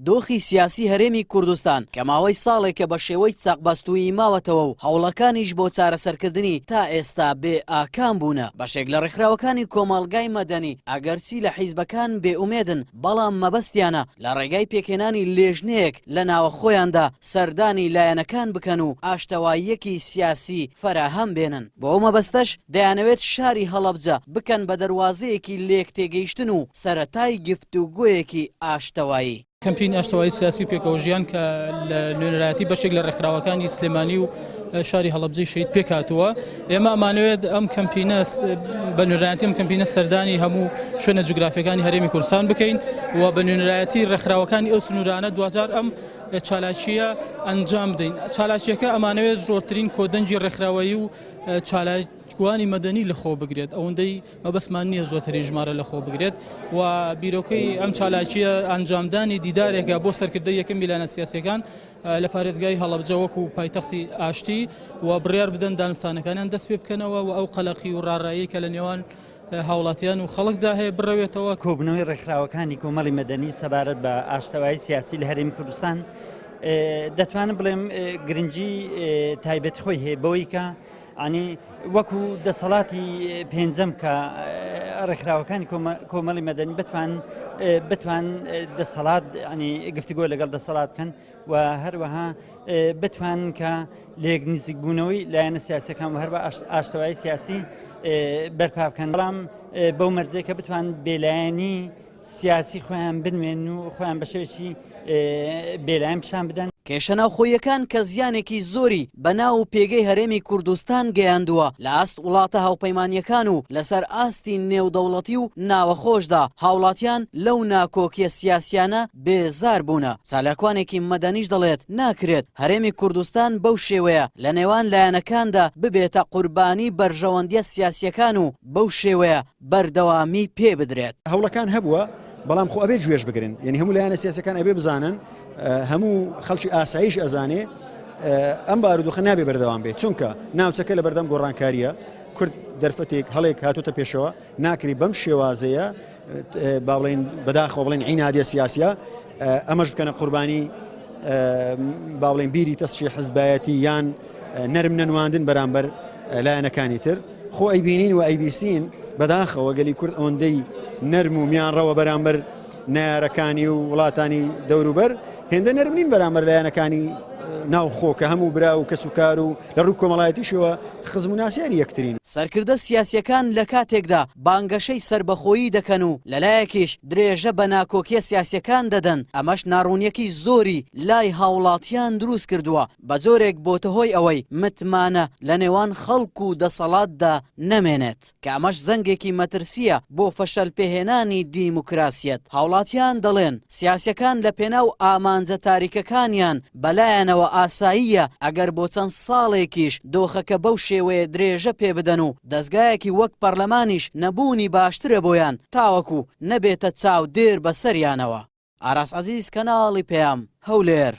دۆخی سیاسی هەرێمی کوردستان کە ماوەی ساڵێکە بە شێوەی چاقبەستووی ماوەتەوە و هەوڵەکانیش بۆ چارەسەرکردنی تا ئێستا بێ ئاکام بوونە. بەشێک لە ڕێکخراوەکانی کۆمەڵگای مەدەنی ئەگەرچی لە حیزبەکان بێئومێدن بەڵام مەبەستیانە لە ڕێگای پێکهێنانی لێژنەیەک لە ناوە خۆیاندا سەردانی لایەنەکان بکەن و ئاشتەواییەکی سیاسی فەراهەم بێنن. بۆ ئەو مەبەستەش دەیانەوێت شاری هەڵەبجە بکەن بە دەواازەیەکی لێک تێگەیشتن و سەرەتای گفتوگۆیەکی ئاشتەوایی. کەمپین ئاشتەوایی سیاسی و پێکەوەژیان کە لە نوێنەرایەتی بەشێک لە ڕێکخراوەکانی سلێمانی و شاری هەڵەبجەی شەید پێکهاتووە. ئێمە ئەمانەوێت ئەم کەمپینە بە نوێنەرایەتی ئەم کەمپینە سەردانی هەموو شوێنە جوگرافیەکانی هەرێمی کوردستان بکەین و بە نوێنەرایەتی ڕێکخراوەکانی ئەو سنوورانە دوجار ئەم چالاکیە ئەنجام بدەین. چالاکیەکە ئەمانەوێت زۆرترین کۆدەنجی ڕێکخراوەیی و چالاکیوانی مەدەنی لەخۆ بگرێت. ئەوەندەی مەبەستمان نییە زۆرتری ژمارە لەخۆ بگرێت و بیرۆکەی ئەم چالاکیە ئەنجامدانی دیدارێکە بۆ سەرکردەی یەکەم میلانە سیاسیەکان لە پارێزگای هەڵەبجە وەکو پایتەختی ئاشتی و بڕیار بدەن دانوستانەکانیان دەست پێ بکەنەوە و ئەو قەلەقی و ڕاڕایی کە لە نێوان هاوڵاتیان و خەڵکدا هەیە بڕەوێتەوە. کۆبنەوەی ڕێکخراوەکانی کۆمەڵی مەدەنی سەبارەت بە ئاشتەوایی سیاسی لە هەرێمی کوردستان دەتوانم بڵێم گرنگی تایبەت خۆی هەیە بەوەی کە ینی وەکو دەسەڵاتی پێنجەم کە ڕێکخراوەکانی کۆمەڵی مەدەنی بتوان دەسەڵات ینی گفتوگۆ لەگەڵ دەسەڵات بکەن و هەروەها بتوان کە لێک نزیکبوونەوەی لایەنە سیاسیەکان و هەر بە ئاشتەوایی سیاسی بەرپا بکەن. بەڵام بەو مەرجەیە کە بتوان بێلایەنی سیاسی خۆیان بنوێن و خۆیان بە شێوەیەکی بێلایەن پیشان بدەن. کێشەناوخۆیەکان کە زیانێکی زۆری بەناو و پێگەی هەرێمی کوردستان گەیاندووە لە ئاست وڵاتە هاوپەیمانیەکان و لەسەر ئاستی نێودەوڵەتی و ناوەخۆشدا هاوڵاتیان لەو ناکۆکیە سیاسیانە بێزار بوونە. چالاکوانێکی مەدەنیش دەڵێت ناکرێت هەرێمی کوردستان بەو شێوەیە لە نێوان لایەنەکاندا ببێتە قوربانی بەرژەوەندیە سیاسیەکان و بەو شێوەیە بەردەوامی پێ بدرێت. هەوڵەکان هەبووە بەڵام خۆ ئەبێ گوێش بگرن، یعنی هەموو لایەنە سیاسیەکان ئەبێ بزانن هەموو خەڵکی ئاسایش ئەزانێ ئەم بارودۆخە نابێ بەردەوام بێت، چونکە ناوچەکە لە بەردەم گۆڕانکاریە کورد دەرفەتێک هەڵێک هاتوتە پێشەوە ناکری بەم شێوازەیە با بڵێن بەداخەوە بڵێن عینادیە سیاسیە ئەمەش بکەنە قوربانی با بڵێن بیری تەسچی حزبایەتی یان نەرم نەنواندن بەرامبەر لایەنەکانی تر. خۆ ئەیبینین و ئەیبیسین بەداخەوە گەلی کورد ئەوەندەی نەرم و میانڕەوە بەرامبەر نارەکانی و وڵاتانی دەوروبەر هێندە نەرمنین بەرامبەر لایەنەکانی ناوخۆ کە هەموو برا و کەس و کار و لە ڕوو کۆمەڵایەتیشەوە خزم و ناسیاری یەکترین. سەرکردە سیاسیەکان لە کاتێکدا بانگەشەی سربەخۆیی دەکەن و لەلایەکیش درێژە بە ناکۆکیە سیاسیەکان دەدەن. ئەمەش ناڕوونیەکی زۆری لای هاوڵاتیان دروست کردووە بە جۆرێک بۆتە هۆی ئەوەی متمانە لە نێوان خەڵک و دەسەڵاتدا نەمێنێت کە ئەمەش زەنگێکی مەترسیە بۆ فەشەل پێهێنانی دیموکراسیەت. هاوڵاتیان دەڵێن سیاسیەکان لە پێناو ئامانجە تاریکەکانیان بەلایەنەوە ئاساییە ئەگەر بۆ چەند ساڵێکیش دۆخەکە بەو شێوەیە درێژە پێ بدەن و دەستگایەکی وەک پەرلەمانیش نەبوونی باشترە بۆیان تاوەکو نەبێتە چاو دێر بەسەریانەوە. ئاراس عەزیز، کەناڵی پێام، هەولێر.